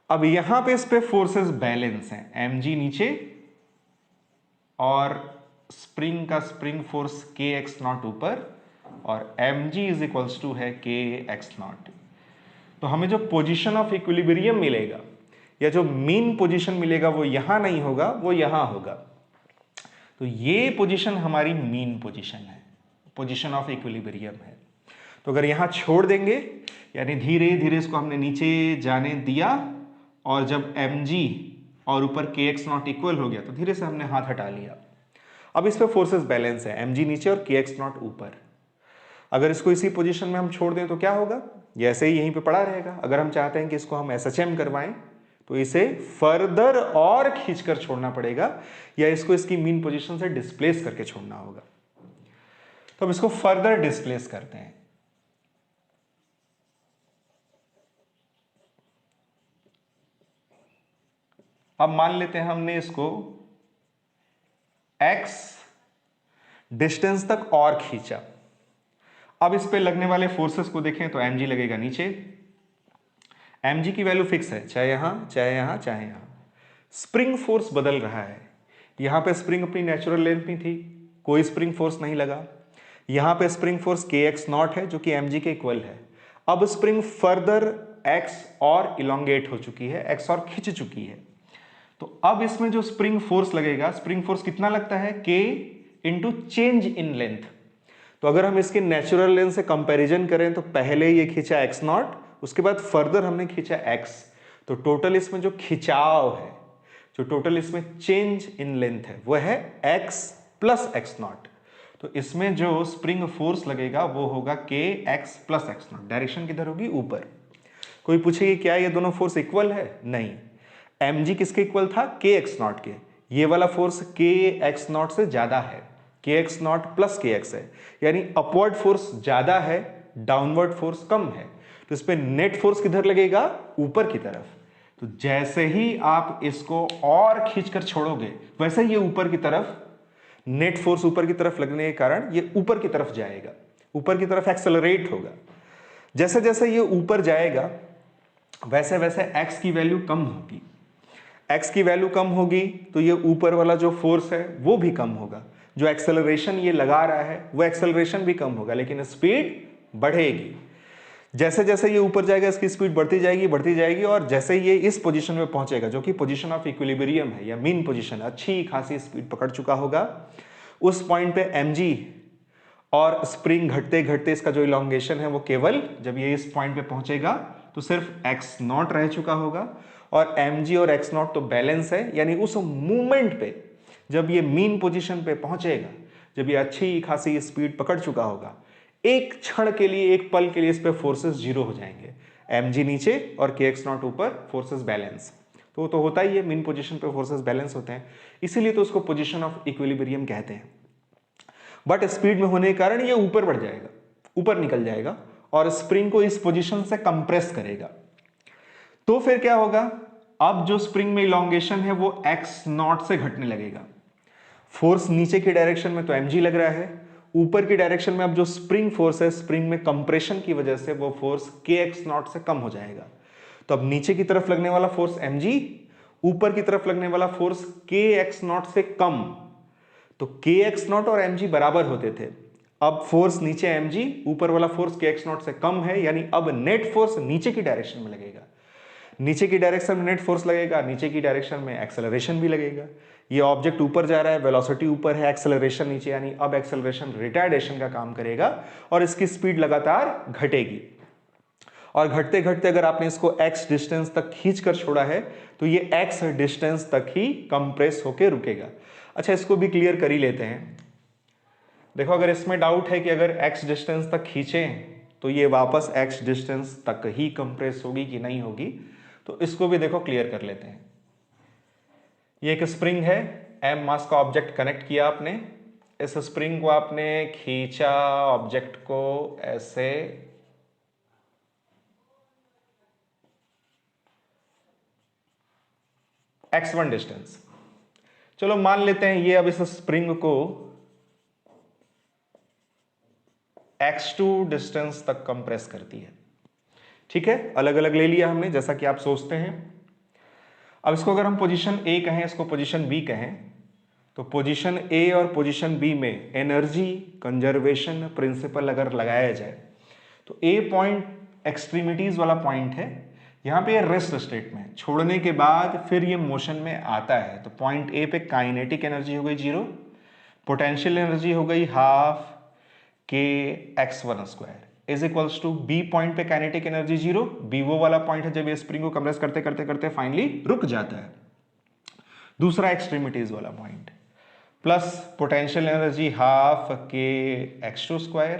अब यहां पे इस पे फोर्सेस बैलेंस हैं, mg नीचे और स्प्रिंग का स्प्रिंग फोर्स kx नॉट ऊपर, और mg इज इक्वल्स टू है kx नॉट। तो हमें जो पोजीशन ऑफ इक्विलिब्रियम मिलेगा या जो मीन पोजीशन मिलेगा वो यहां नहीं होगा, वो यहां होगा। तो ये पोजीशन हमारी मीन पोजीशन है, पोजीशन ऑफ इक्विलिब्रियम है। तो अगर यहां छोड़ देंगे, यानी धीरे धीरे इसको हमने नीचे जाने दिया, और जब mg और ऊपर kx नॉट इक्वल हो गया तो धीरे से हमने हाथ हटा लिया। अब इस पे फोर्सेस बैलेंस है, mg नीचे और kx नॉट ऊपर। अगर इसको इसी पोजीशन में हम छोड़ दें तो क्या होगा, ये ऐसे ही यहीं पे पड़ा रहेगा। अगर हम चाहते हैं कि इसको हम SHM करवाएं तो इसे फर्दर और खींचकर छोड़ना पड़ेगा, या इसको इसकी मीन पोजीशन से डिस्प्लेस करके छोड़ना होगा। तो अब इसको फर्दर डिस्प्लेस करते हैं। अब मान लेते हैं हमने इसको x डिस्टेंस तक और खींचा। अब इस पे लगने वाले फोर्सेस को देखें तो mg लगेगा नीचे, mg की वैल्यू फिक्स है, चाहे यहां चाहे यहां चाहे यहां। स्प्रिंग फोर्स बदल रहा है, यहां पे स्प्रिंग अपनी नेचुरल लेंथ में थी, कोई स्प्रिंग फोर्स नहीं लगा। यहां पे स्प्रिंग फोर्स kx नॉट है जो कि mg के इक्वल है। अब स्प्रिंग फर्दर x और इलोंगेट हो चुकी है, x और खिंच चुकी है। तो अब इसमें जो स्प्रिंग फोर्स लगेगा, स्प्रिंग फोर्स कितना लगता है, k into change in length. तो अगर हम इसके नेचुरल लेंथ से कंपैरिजन करें तो पहले ये खींचा x नॉट, उसके बाद फर्दर हमने खींचा x, तो टोटल इसमें जो खिंचाव है, जो टोटल इसमें चेंज इन लेंथ है, वो है x प्लस x नॉट। तो इसमें जो स्प्रिंग फोर्स लगेगा वो होगा kx plus x not. Direction किधर होगी, ऊपर। कोई पूछेगी क्या ये दोनों फोर्स इक्वल है, नहीं। mg किसके इक्वल था, kx नॉट के। ये वाला फोर्स kx नॉट से ज्यादा है, kx नॉट प्लस kx है, यानी अपवर्ड फोर्स ज्यादा है, डाउनवर्ड फोर्स कम है। तो इस पे नेट फोर्स किधर लगेगा, ऊपर की तरफ। तो जैसे ही आप इसको और खींचकर छोड़ोगे, वैसे ये ऊपर की तरफ, नेट फोर्स ऊपर की तरफ लगने के कारण ये ऊपर की तरफ जाएगा, ऊपर की तरफ एक्सेलरेट होगा। जैसे जैसे ये ऊपर जाएगा वैसे वैसे x की वैल्यू कम होगी। x की वैल्यू कम होगी तो ये ऊपर वाला जो फोर्स है वो भी कम होगा, जो एक्सेलरेशन ये लगा रहा है वो एक्सेलरेशन भी कम होगा, लेकिन स्पीड बढ़ेगी। जैसे जैसे ये ऊपर जाएगा इसकी स्पीड बढ़ती जाएगी और जैसे ये इस पोजीशन में पहुंचेगा जो कि पोजीशन ऑफ इक्विलिब्रियम है या मीन पोजीशन, अच्छी खासी स्पीड पकड़ चुका होगा, उस पॉइंट पे mg और स्प्रिंग घटते घटते इसका जो इलोंगेशन है वो केवल जब ये इस पॉइंट पे पहुंचेगा तो सिर्फ x नॉट रह चुका होगा और mg और x नॉट तो बैलेंस है, यानी उस मूवमेंट पे जब ये मीन पोजीशन पे पहुंचेगा, जब ये अच्छी खासी स्पीड पकड़ चुका होगा, एक क्षण के लिए, एक पल के लिए इस पे फोर्सेस जीरो हो जाएंगे, mg नीचे और kx नॉट ऊपर, फोर्सेस बैलेंस। तो होता ही है, मीन पोजीशन पे फोर्सेस बैलेंस होते हैं, इसीलिए तो उसको पोजीशन ऑफ इक्विलिब्रियम कहते हैं। बट स्पीड में होने के कारण ये ऊपर बढ़ जाएगा, ऊपर निकल जाएगा और स्प्रिंग को इस पोजीशन से कंप्रेस करेगा। तो फिर क्या होगा, अब जो स्प्रिंग में इलोंगेशन है वो x नॉट से घटने लगेगा। फोर्स नीचे की डायरेक्शन में तो mg लग रहा है, ऊपर की डायरेक्शन में अब जो स्प्रिंग फोर्स है, स्प्रिंग में कंप्रेशन की वजह से वो फोर्स kx नॉट से कम हो जाएगा। तो अब नीचे की तरफ लगने वाला फोर्स mg, ऊपर की तरफ लगने वाला फोर्स kx नॉट से कम, तो kx नॉट और mg बराबर होते थे। अब फोर्स नीचे mg, ऊपर वाला फोर्स kx नॉट से कम है, यानी अब नेट फोर्स नीचे की डायरेक्शन में लगेगा। नीचे की डायरेक्शन में नेट फोर्स लगेगा, नीचे की डायरेक्शन में एक्सेलरेशन भी लगेगा। ये ऑब्जेक्ट ऊपर जा रहा है, वेलोसिटी ऊपर है, एक्सेलरेशन नीचे, यानी अब एक्सेलरेशन रिटार्डेशन का काम करेगा और इसकी स्पीड लगातार घटेगी। और घटते घटते अगर आपने इसको x डिस्टेंस तक खींच कर छोड़ा है तो ये x डिस्टेंस तक ही कंप्रेस होकर रुकेगा। अच्छा, इसको भी क्लियर कर ही लेते हैं। देखो, अगर इसमें डाउट है कि अगर x डिस्टेंस तक खींचें तो ये वापस x डिस्टेंस तक ही कंप्रेस होगी कि नहीं होगी, तो इसको भी देखो क्लियर कर लेते हैं। ये एक स्प्रिंग है, m मास का ऑब्जेक्ट कनेक्ट किया आपने, इस स्प्रिंग को आपने खींचा, ऑब्जेक्ट को ऐसे x1 डिस्टेंस, चलो मान लेते हैं ये अब इस स्प्रिंग को x2 डिस्टेंस तक कंप्रेस करती है। ठीक है, अलग अलग ले लिया हमने जैसा कि आप सोचते हैं। अब इसको अगर हम पोजीशन A कहें, इसको पोजीशन B कहें, तो पोजीशन A और पोजीशन B में एनर्जी कंजर्वेशन प्रिंसिपल अगर लगाया जाए तो A पॉइंट एक्सट्रीमिटीज वाला पॉइंट है, यहाँ पे रेस्ट स्टेट में, छोड़ने के बाद फिर ये मोशन में आता है, तो पॉइंट A पे काइनेटिक एनर्जी हो गई 0, पोटेंशियल एनर्जी हो गई half kx1² is equals to B point पे काइनेटिक एनर्जी 0, B वो वाला पॉइंट है जब ये स्प्रिंग को कंप्रेस करते करते करते फाइनली रुक जाता है, दूसरा एक्सट्रीमिटीज वाला point, plus potential energy half kx2²,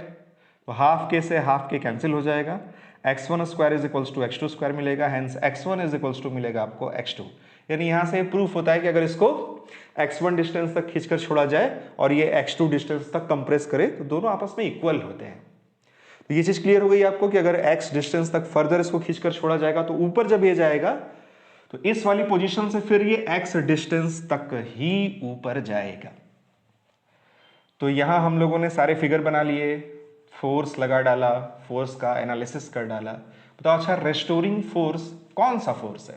तो हाफ के से हाफ के कैंसिल हो जाएगा, x1² is equals to x2² मिलेगा, hence x1 is equals to मिलेगा आपको x2। यानी यहां से प्रूफ होता है कि अगर इसको x1 डिस्टेंस तक खींचकर छोड़ा जाए और ये x2 डिस्टेंस तक कंप्रेस करे तो दोनों आपस में इक्वल होते हैं। तो ये चीज क्लियर हो गई आपको कि अगर x डिस्टेंस तक फर्दर इसको खींचकर छोड़ा जाएगा तो ऊपर जब ये जाएगा तो इस वाली पोजीशन से फिर ये x डिस्टेंस तक ही ऊपर जाएगा। तो यहां हम लोगों ने सारे फिगर बना लिए, फोर्स लगा डाला, फोर्स का एनालिसिस कर डाला। बताओ अच्छा, रेस्टोरिंग फोर्स कौन सा फोर्स है?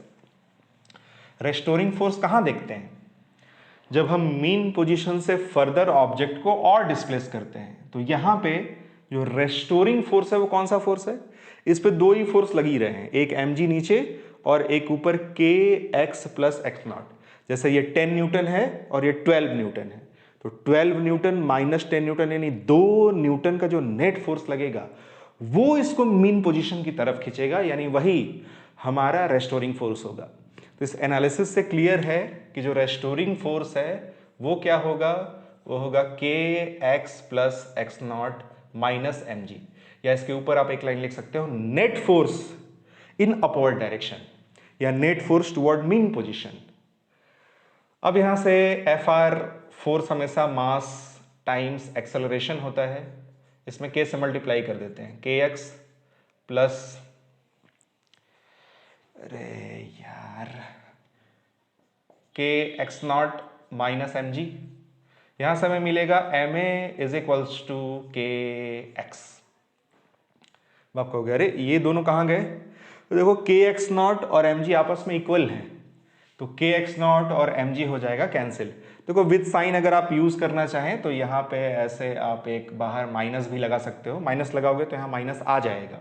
रेस्टोरिंग फोर्स कहां देखते हैं? जब हम मीन पोजीशन से फर्दर ऑब्जेक्ट को और डिस्प्लेस करते हैं, तो यहां पे जो रेस्टोरिंग फोर्स है वो कौन सा फोर्स है? इस पे दो ही फोर्स लगी रहे हैं, एक mg नीचे और एक ऊपर kx प्लस x नॉट। जैसे ये 10 न्यूटन है और ये 12 न्यूटन है, तो 12 न्यूटन माइनस 10 न्यूटन यानी 2 न्यूटन का जो नेट फोर्स लगेगा वो इसको मीन पोजीशन की तरफ खींचेगा, यानी वही हमारा रेस्टोरिंग फोर्स होगा। तो इस एनालिसिस से क्लियर है कि जो रेस्टोरिंग फोर्स है वो क्या होगा? वो होगा kx plus x not minus mg, या इसके ऊपर आप एक लाइन लिख सकते हो, net force in upward direction या net force toward mean position. अब यहां से Fr फोर्स हमेशा मास टाइम्स एक्सेलरेशन होता है, इसमें k से मल्टीप्लाई कर देते हैं, kx प्लस, अरे यार, kx नॉट माइनस mg, यहां से हमें मिलेगा ma is equals to kx अब आप कहोगे अरे ये दोनों कहाँ गए, तो देखो के एक्स नॉट और एम जी आपस में इक्वल हैं, तो के एक्स नॉट और एम जी हो जाएगा कैंसिल। देखो विद साइन अगर आप यूज करना चाहें तो यहाँ पे ऐसे आप एक बाहर माइनस भी लगा सकते हो, माइनस लगाओगे तो यहाँ माइनस आ जाएगा।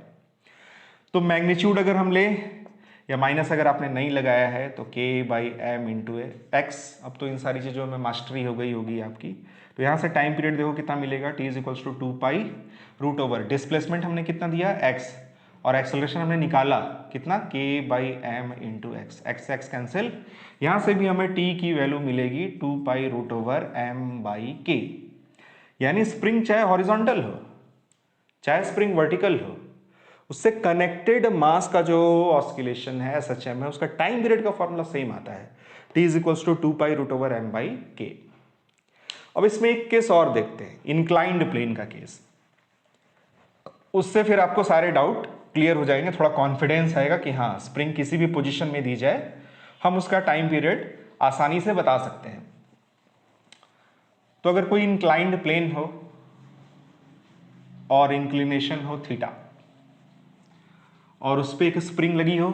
तो मैग्नीट्यूड अगर हम ले या माइनस अगर आपने नहीं लगाया है तो k by m into x, अब तो इन सारी चीज़ों में मास्टरी हो गई होगी आपकी। तो यहाँ से टाइम पीरियड देखो कितना मिलेगा, t is equals to 2 pi root over, displacement हमने कितना दिया x और एक्सेलरेशन हमने निकाला कितना k by m into x, x x cancel, यहाँ से भी हमें t की वैल्यू मिलेगी 2 pi root over m by k. यानी स्प्रिंग चाहे हॉरिजॉन्टल हो चाहे स्प्रिंग वर्टिकल हो, उससे कनेक्टेड मास का जो ऑस्किलेशन है एसएचएम है उसका टाइम पीरियड का फॉर्मूला सेम आता है, t is equals to 2 pi root over m by k. अब इसमें एक केस और देखते हैं, इंक्लाइंड प्लेन का केस, उससे फिर आपको सारे डाउट क्लियर हो जाएंगे, थोड़ा कॉन्फिडेंस आएगा कि हाँ स्प्रिंग किसी भी पोजीशन में दी जाए हम उसका टाइम पीरियड आसानी से बता सकते हैं। तो अगर कोई इंक्लाइंड प्लेन हो और इंक्लिनेशन हो थीटा और उस पर एक स्प्रिंग लगी हो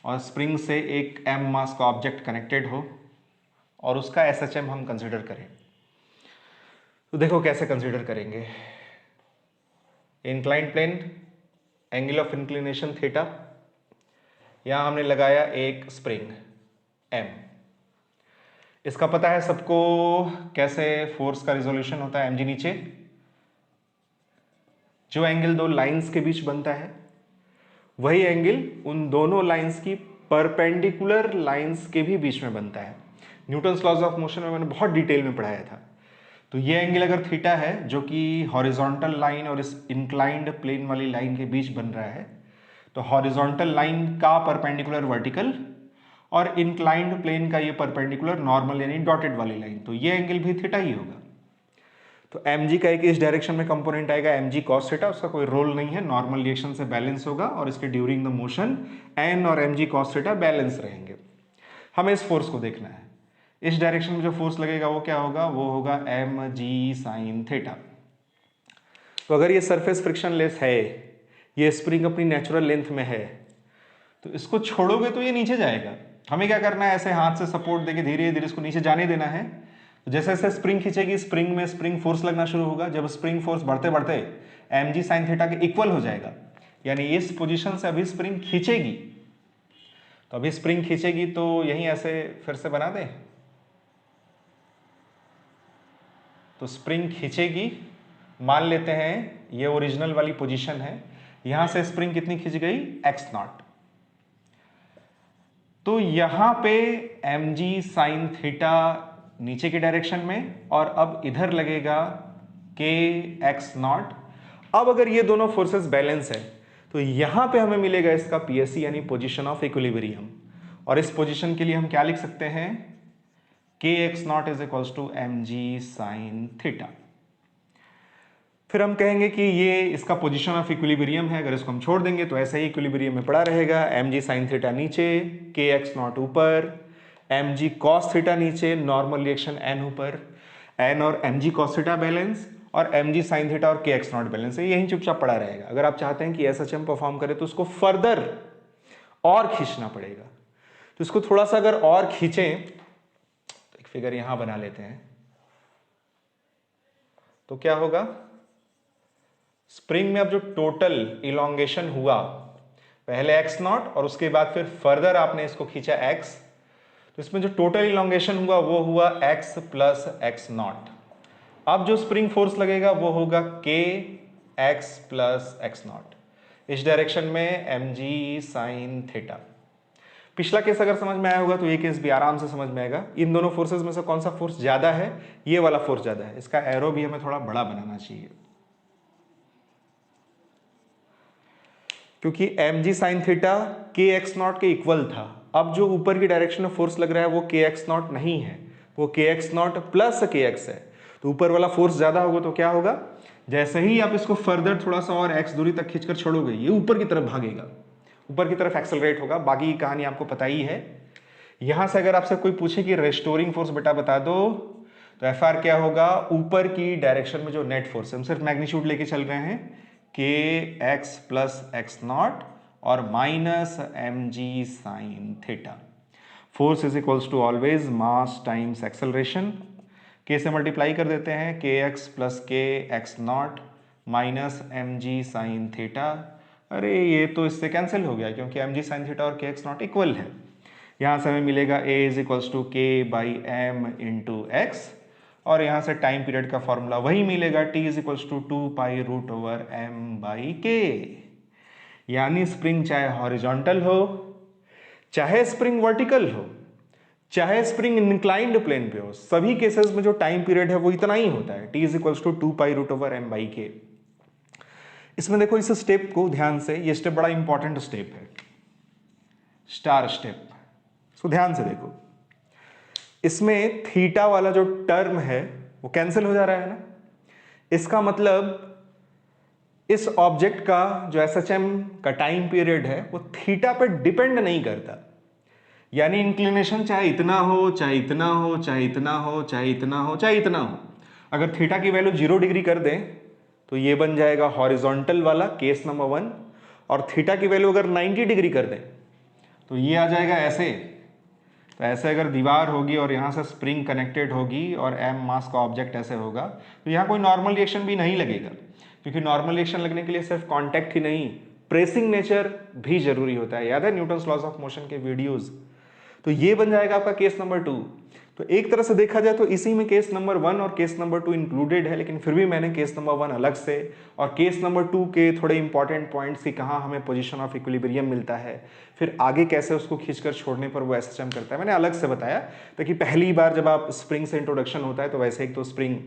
और स्प्रिंग से एक एम मास का ऑब्जेक्ट कनेक्टेड हो और उसका एसएचएम हम कंसिडर करें, तो देखो कैसे कंसिडर करेंगे। Inclined plane, angle of inclination theta, यहां हमने लगाया एक स्प्रिंग एम, इसका पता है सबको कैसे फोर्स का रिजोल्यूशन होता है, एम जी नीचे जो एंगल दो लाइंस के बीच बनता है वही एंगल उन दोनों लाइंस की परपेंडिकुलर लाइंस के भी बीच में बनता है। न्यूटन्स लॉज ऑफ मोशन में मैंने बहुत डिटेल में पढ़ाया था। तो ये एंगल अगर थीटा है जो कि हॉरिजॉन्टल लाइन और इस इंक्लाइंड प्लेन वाली लाइन के बीच बन रहा है, तो हॉरिजॉन्टल लाइन का परपेंडिकुलर वर्टिकल और इंक्लाइंड प्लेन का ये परपेंडिकुलर नॉर्मल यानी डॉटेड वाली लाइन, तो ये एंगल भी थीटा ही होगा। तो mg का एक इस डायरेक्शन में कंपोनेंट आएगा mg cos थीटा, उसका कोई रोल नहीं है, नॉर्मल रिएक्शन से बैलेंस होगा और इसके ड्यूरिंग द मोशन n और mg cos थीटा बैलेंस रहेंगे। हमें इस फोर्स को देखना है, इस डायरेक्शन में जो फोर्स लगेगा वो क्या होगा, वो होगा mg sin थीटा। तो अगर ये सरफेस फ्रिक्शन लेस है, ये स्प्रिंग अपनी नेचुरल लेंथ में है, तो इसको छोड़ोगे तो ये नीचे जाएगा। हमें क्या करना है, ऐसे हाथ से सपोर्ट देके धीरे धीरे इसको नीचे जाने देना है। जैसे जैसे स्प्रिंग खींचेगी स्प्रिंग में स्प्रिंग फोर्स लगना शुरू होगा, जब स्प्रिंग फोर्स बढ़ते बढ़ते mg sin थीटा के इक्वल हो जाएगा, यानी इस पोजीशन से अभी स्प्रिंग खींचेगी, तो अभी स्प्रिंग खींचेगी तो यहीं ऐसे फिर से बना दें, तो स्प्रिंग खींचेगी, मान लेते हैं ये ओरिजिनल वाली पोजीशन है, यहां से स्प्रिंग कितनी खींच गई x नॉट, तो यहां पे mg sin थीटा नीचे के डायरेक्शन में और अब इधर लगेगा के एक्स नॉट। अब अगर ये दोनों फोर्सेस बैलेंस है तो यहां पे हमें मिलेगा इसका पीएससी यानी पोजीशन ऑफ इक्विलिब्रियम, और इस पोजीशन के लिए हम क्या लिख सकते हैं, k x naught is equals to m g sine theta. फिर हम कहेंगे कि ये इसका पोजीशन ऑफ इक्विलिब्रियम है, अगर इसको हम छोड़ देंगे तो ऐसे ही इक्विलिब्रियम में पड़ा रहेगा, एम जी साइन थीटा नीचे, के एक्स नॉट ऊपर, एम जी कॉस थीटा नीचे, नॉर्मल रिएक्शन एन ऊपर, एन और m g cos theta balance और एम जी साइन थीटा और के एक्स नॉट बैलेंस है, यही चुपचाप पड़ा रहेगा। अगर आप चाहते हैं कि एसएचएम परफॉर्म करे तो उसको फर्दर और खींचना पड़ेगा, तो इसको थोड़ा सा अगर और खींचें, तो एक फिगर यहां बना लेते हैं, तो क्या होगा, स्प्रिंग में अब जो टोटल इलोंगेशन हुआ, पहले एक्स नॉट और उसके बाद फिर फर्दर आपने इसको खींचा एक्स, तो इसमें जो टोटल इलोंगेशन हुआ वो हुआ x प्लस एक्स नॉट। अब जो स्प्रिंग फोर्स लगेगा वो होगा k x plus x not, इस डायरेक्शन में mg साइन थीटा। पिछला केस अगर समझ में आया होगा तो ये केस भी आराम से समझ में आएगा। इन दोनों फोर्सेस में से कौन सा फोर्स ज्यादा है, ये वाला फोर्स ज्यादा है। इसका एरो भी हमें थोड़ा बड़ा बनाना चाहिए, क्योंकि mg साइन थीटा के एक्स नॉट के इक्वल था। अब जो ऊपर की डायरेक्शन में फोर्स लग रहा है वो के एक्स नॉट नहीं है, वो के एक्स नॉट प्लस के एक्स है, तो ऊपर वाला फोर्स ज्यादा होगा तो क्या होगा, जैसे ही आप इसको फर्दर थोड़ा सा और एक्स दूरी तक खींचकर छोड़ोगे ये ऊपर की तरफ भागेगा, ऊपर की तरफ एक्सेलरेट होगा। बाकी की कहानी आपको पता ही है। यहां से अगर आपसे कोई पूछे कि रेस्टोरिंग फोर्स बेटा बता दो, तो एफ आर क्या होगा, ऊपर की डायरेक्शन में जो नेट फोर्स है, हम सिर्फ मैग्नीट्यूड लेके चल रहे हैं, k x plus x naught और minus m g sine theta. Force is equals to always mass times acceleration. K से मल्टीप्लाई कर देते हैं, के एक्स प्लस के x naught minus m g sine theta. अरे ये तो इससे कैंसिल हो गया क्योंकि एम जी साइन थीटा और के एक्स नॉट इक्वल है। यहाँ से हमें मिलेगा a इज इक्वल्स टू के बाई एम इंटू एक्स, और यहाँ से टाइम पीरियड का फॉर्मूला वही मिलेगा, t is equals to 2 pi root over m by k. यानी स्प्रिंग चाहे हॉरिजॉन्टल हो, चाहे स्प्रिंग वर्टिकल हो, चाहे स्प्रिंग इंक्लाइंड प्लेन पे हो, सभी केसेस में जो टाइम पीरियड है वो इतना ही होता है, t is equals to 2 pi root over m by k. इसमें देखो इस स्टेप को ध्यान से, ये स्टेप बड़ा इंपॉर्टेंट स्टेप है, स्टार स्टेप। सो ध्यान से देखो, इसमें थीटा वाला जो टर्म है वो कैंसिल हो जा रहा है ना। इसका मतलब इस ऑब्जेक्ट का जो एसएचएम का टाइम पीरियड है वो थीटा पे डिपेंड नहीं करता। यानी इंक्लिनेशन चाहे इतना हो, चाहे इतना हो, चाहे इतना हो, चाहे इतना हो, चाहे इतना हो, अगर थीटा की वैल्यू 0 डिग्री कर दें तो ये बन जाएगा हॉरिजॉन्टल वाला केस नंबर 1, और थीटा की वैल्यू अगर 90 डिग्री कर दें तो ये आ जाएगा ऐसे। तो ऐसे अगर दीवार होगी और यहाँ से स्प्रिंग कनेक्टेड होगी और एम मास का ऑब्जेक्ट ऐसे होगा, तो यहाँ कोई नॉर्मल रिएक्शन भी नहीं लगेगा, क्योंकि नॉर्मल रिएक्शन लगने के लिए सिर्फ कांटेक्ट ही नहीं, प्रेसिंग नेचर भी जरूरी होता है। याद है न्यूटन्स लॉज ऑफ मोशन के वीडियोस। तो ये बन जाएगा आपका केस नंबर 2। तो एक तरह से देखा जाए तो इसी में केस नंबर 1 और केस नंबर 2 इंक्लूडेड है, लेकिन फिर भी मैंने केस नंबर 1 अलग से और केस नंबर 2 के थोड़े इंपॉर्टेंट पॉइंट्स की कहाँ हमें पोजीशन ऑफ इक्विलिब्रियम मिलता है, फिर आगे कैसे उसको खींचकर छोड़ने पर वो एसएचएम करता है, मैंने अलग से बताया, ताकि पहली बार जब आप स्प्रिंग से इंट्रोडक्शन होता है तो वैसे एक तो स्प्रिंग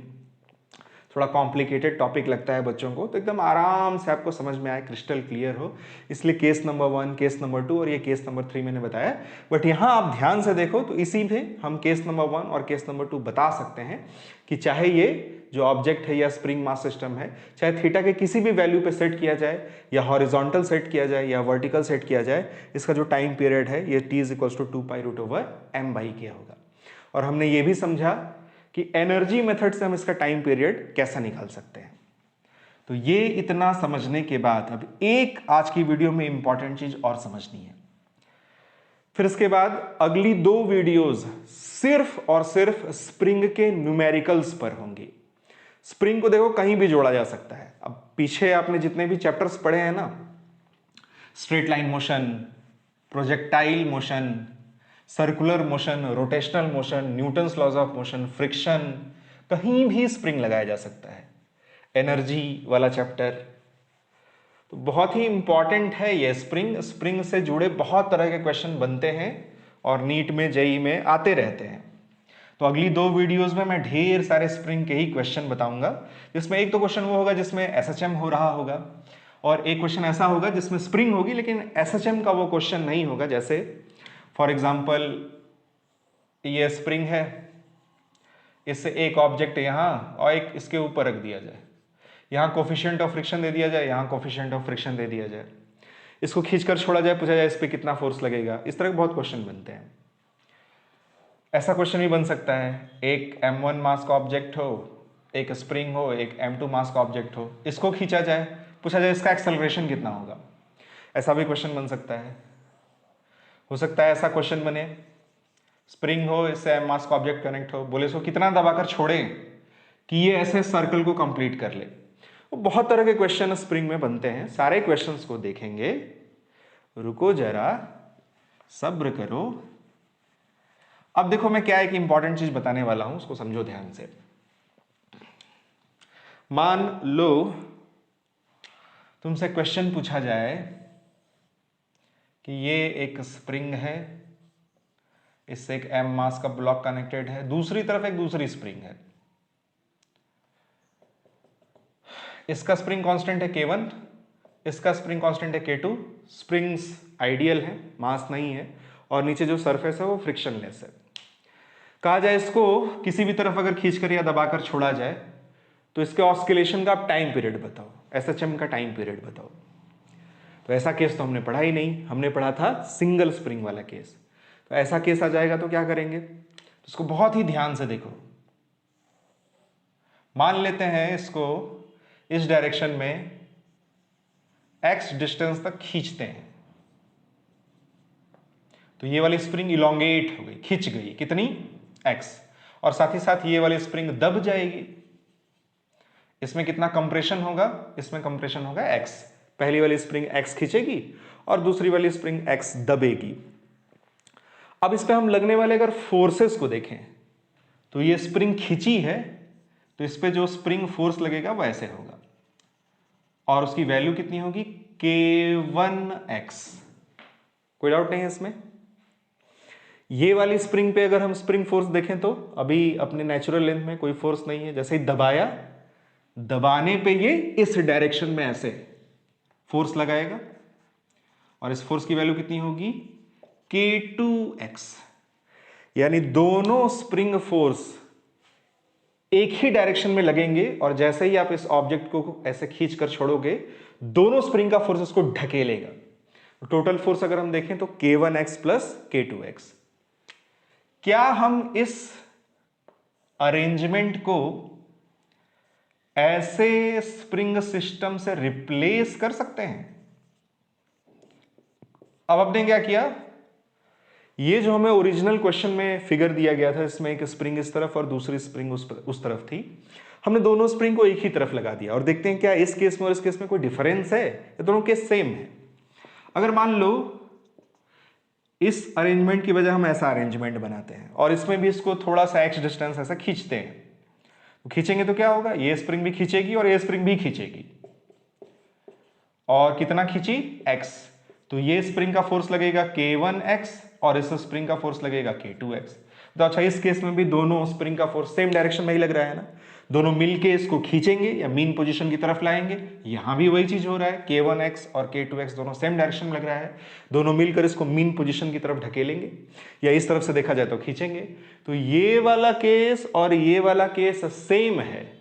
थोड़ा कॉम्प्लिकेटेड टॉपिक लगता है बच्चों को, तो एकदम आराम से आपको समझ में आए, क्रिस्टल क्लियर हो, इसलिए केस नंबर 1, केस नंबर 2 और ये केस नंबर 3 मैंने बताया। बट यहाँ आप ध्यान से देखो तो इसी में हम केस नंबर 1 और केस नंबर 2 बता सकते हैं कि चाहे ये जो ऑब्जेक्ट है या स्प्रिंग मास सिस्टम है, चाहे थीटा के किसी भी वैल्यू पे सेट किया जाए या हॉरिजॉन्टल सेट किया जाए या वर्टिकल सेट किया जाए, इसका जो टाइम पीरियड है ये t is equals to 2 pi root over m by k होगा। और हमने ये भी समझा कि एनर्जी मेथड से हम इसका टाइम पीरियड कैसा निकाल सकते हैं। तो ये इतना समझने के बाद अब एक आज की वीडियो में इंपॉर्टेंट चीज और समझनी है। फिर इसके बाद अगली 2 वीडियोस सिर्फ और सिर्फ स्प्रिंग के न्यूमेरिकल्स पर होंगी। स्प्रिंग को देखो कहीं भी जोड़ा जा सकता है। अब पीछे आपने जितने भी चैप्टर्स पढ़े हैं ना, straight line motion, projectile motion, circular motion, rotational motion, Newton's laws of motion, friction, कहीं भी स्प्रिंग लगाया जा सकता है। एनर्जी वाला चैप्टर तो बहुत ही इंपॉर्टेंट है ये स्प्रिंग। स्प्रिंग से जुड़े बहुत तरह के क्वेश्चन बनते हैं और नीट में, जेई में आते रहते हैं। तो अगली 2 वीडियोस में मैं ढेर सारे स्प्रिंग के ही क्वेश्चन बताऊंगा, जिसमें एक तो क्वेश्चन वो होगा जिसमें एसएचएम हो रहा होगा, और एक क्वेश्चन ऐसा होगा जिसमें स्प्रिंग होगी लेकिन एसएचएम का वो क्वेश्चन नहीं होगा। जैसे फॉर एग्जाम्पल ये स्प्रिंग है, इससे एक ऑब्जेक्ट यहाँ और एक इसके ऊपर रख दिया जाए, यहाँ कोफिशिएंट ऑफ फ्रिक्शन दे दिया जाए, यहाँ कोफिशिएंट ऑफ फ्रिक्शन दे दिया जाए, इसको खींचकर छोड़ा जाए, पूछा जाए इस पर कितना फोर्स लगेगा। इस तरह के बहुत क्वेश्चन बनते हैं। ऐसा क्वेश्चन भी बन सकता है, एक m1 मास का ऑब्जेक्ट हो, एक स्प्रिंग हो, एक m2 मास का ऑब्जेक्ट हो, इसको खींचा जाए, पूछा जाए इसका एक्सेलरेशन कितना होगा। ऐसा भी क्वेश्चन बन सकता है। हो सकता है ऐसा क्वेश्चन बने, स्प्रिंग हो, इससे m मास का ऑब्जेक्ट कनेक्ट हो, बोले इसको कितना दबाकर छोड़ें कि ये ऐसे सर्कल को कंप्लीट कर ले। वो बहुत तरह के क्वेश्चन स्प्रिंग में बनते हैं। सारे क्वेश्चंस को देखेंगे, रुको जरा, सब्र करो। अब देखो मैं क्या एक इंपॉर्टेंट चीज बताने वाला हूं, उसको समझो ध्यान से। मान लो तुमसे क्वेश्चन पूछा जाए कि ये एक स्प्रिंग है, इससे एक m मास का ब्लॉक कनेक्टेड है, दूसरी तरफ एक दूसरी स्प्रिंग है, इसका स्प्रिंग कांस्टेंट है k1, इसका स्प्रिंग कांस्टेंट है k2, स्प्रिंग्स आइडियल है, मास नहीं है, और नीचे जो सरफेस है वो फ्रिक्शनलेस है। कहा जाए इसको किसी भी तरफ अगर खींचकर या दबाकर छोड़ा जाए तो इसके ऑस्किलेशन का आप टाइम पीरियड बताओ, एसएचएम का टाइम पीरियड बताओ। तो ऐसा केस तो हमने पढ़ा ही नहीं, हमने पढ़ा था सिंगल स्प्रिंग वाला केस। तो ऐसा केस आ जाएगा तो क्या करेंगे, तो इसको बहुत ही ध्यान से देखो। मान लेते हैं इसको इस डायरेक्शन में x डिस्टेंस तक खींचते हैं तो ये वाली स्प्रिंग इलोंगेट हो गई, खिंच गई कितनी x, और साथ ही साथ ये वाली स्प्रिंग दब जाएगी। इसमें कितना कंप्रेशन होगा, इसमें कंप्रेशन होगा x। पहली वाली स्प्रिंग x खींचेगी और दूसरी वाली स्प्रिंग x दबेगी। अब इस पे हम लगने वाले अगर फोर्सेस को देखें तो ये स्प्रिंग खींची है तो इस पे जो स्प्रिंग फोर्स लगेगा वो ऐसे होगा और उसकी वैल्यू कितनी होगी K1x। कोई डाउट नहीं है इसमें। ये वाली स्प्रिंग पे अगर हम स्प्रिंग फोर्स देखें तो अभी अपने नेचुरल लेंथ में कोई फोर्स नहीं है, जैसे ही दबाया, दबाने पे ये इस डायरेक्शन में ऐसे फोर्स लगाएगा और इस फोर्स की वैल्यू कितनी होगी K2x। यानी दोनों स्प्रिंग फोर्स एक ही डायरेक्शन में लगेंगे और जैसे ही आप इस ऑब्जेक्ट को ऐसे खींच कर छोड़ोगे दोनों स्प्रिंग का फोर्स इसको ढकेलेगा। टोटल फोर्स अगर हम देखें तो K1x प्लस K2x। क्या हम इस अरेंजमेंट को ऐसे स्प्रिंग सिस्टम से रिप्लेस कर सकते हैं? अब आपने क्या किया, ये जो हमें ओरिजिनल क्वेश्चन में फिगर दिया गया था, इसमें एक स्प्रिंग इस तरफ और दूसरी स्प्रिंग उस तरफ थी, हमने दोनों स्प्रिंग को एक ही तरफ लगा दिया और देखते हैं क्या इस केस में और इस केस में कोई डिफरेंस है, ये दोनों केस सेम है। अगर मान लो इस अरेंजमेंट की बजाय हम ऐसा अरेंजमेंट बनाते हैं और इसमें भी इसको थोड़ा सा x डिस्टेंस ऐसा खींचते हैं, तो खींचेंगे तो क्या होगा, ये स्प्रिंग भी खींचेगी और ये स्प्रिंग भी खींचेगी और कितना खींची x, तो ये स्प्रिंग का फोर्स लगेगा K1x और इस स्प्रिंग का फोर्स लगेगा K2x। तो अच्छा इस केस में भी दोनों स्प्रिंग का फोर्स सेम डायरेक्शन में ही लग रहा है ना, दोनों मिलके इसको खींचेंगे या मीन पोजीशन की तरफ लाएंगे। यहां भी वही चीज हो रहा है, K1x और K2x दोनों सेम डायरेक्शन में लग रहा है, दोनों मिलकर इसको मीन पोजीशन की तरफ ढकेलेंगे या इस तरफ से देखा जाए तो खींचेंगे। तो ये वाला केस और ये वाला केस सेम है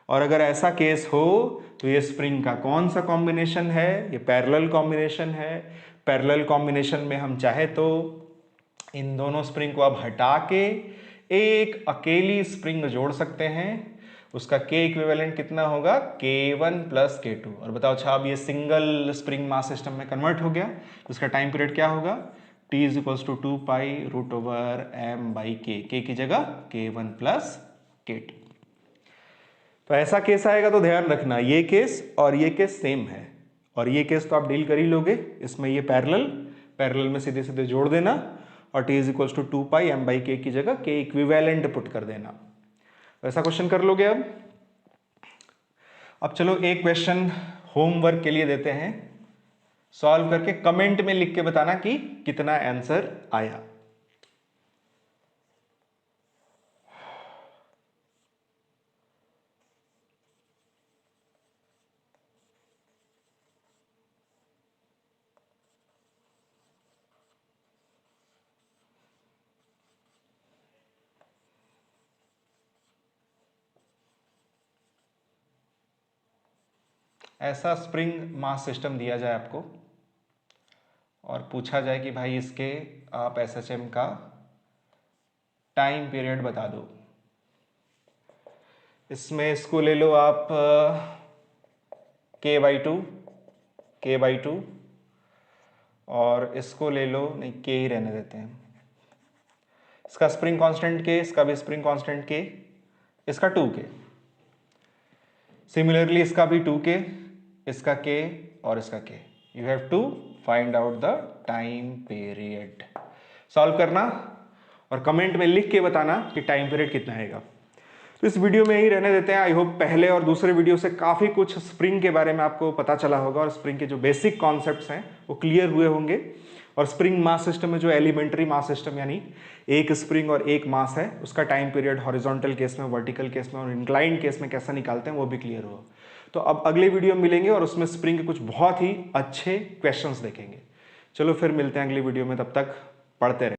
और अगर ऐसा केस हो तो ये स्प्रिंग का कौन सा कॉम्बिनेशन है, ये पैरेलल कॉम्बिनेशन है। पैरेलल कॉम्बिनेशन में हम चाहे तो इन दोनों स्प्रिंग को अब हटा के एक अकेली स्प्रिंग जोड़ सकते हैं, उसका K इक्विवेलेंट कितना होगा K1 प्लस K2। और बताओ अच्छा अब ये सिंगल स्प्रिंग मास सिस्टम में कन्वर्ट हो गया तो इसका टाइम पीरियड क्या होगा, T is equals to 2 pi root over m by K की जगह K1 प्लस K2। तो ऐसा केस आएगा तो ध्यान रखना ये केस और ये केस सेम है और ये केस तो आप डील कर ही लोगे, इसमें ये पैरेलल में सीधे सीधे जोड़ देना और T is equals to 2 pi m by K की जगह K इक्विवेलेंट पुट कर देना। ऐसा क्वेश्चन कर लोगे। अब चलो एक क्वेश्चन होमवर्क के लिए देते हैं, सॉल्व करके कमेंट में लिख के बताना कि कितना आंसर आया। ऐसा स्प्रिंग मास सिस्टम दिया जाए आपको और पूछा जाए कि भाई इसके आप एसएचएम का टाइम पीरियड बता दो। इसमें इसको ले लो आप K/2 और इसको ले लो, नहीं K ही रहने देते हैं, इसका स्प्रिंग कांस्टेंट K, इसका भी स्प्रिंग कांस्टेंट K, इसका 2K, सिमिलरली इसका भी 2K, इसका K और इसका K। You have to find out the time period. Solve करना और कमेंट में लिख के बताना कि टाइम पीरियड कितना आएगा। तो इस वीडियो में ही रहने देते हैं। आई होप पहले और दूसरे वीडियो से काफ़ी कुछ स्प्रिंग के बारे में आपको पता चला होगा और स्प्रिंग के जो बेसिक कॉन्सेप्ट्स हैं वो क्लियर हुए होंगे। और स्प्रिंग मास सिस्टम में जो एलिमेंट्री मास सिस्टम यानी एक स्प्रिंग और एक मास है उसका टाइम पीरियड हॉरिजॉन्टल केस में, वर्टिकल केस में और इंक्लाइंड केस में कैसा निकालते हैं वो भी क्लियर हुआ। तो अब अगले वीडियो में मिलेंगे और उसमें स्प्रिंग के कुछ बहुत ही अच्छे क्वेश्चंस देखेंगे। चलो फिर मिलते हैं अगली वीडियो में, तब तक पढ़ते रहें।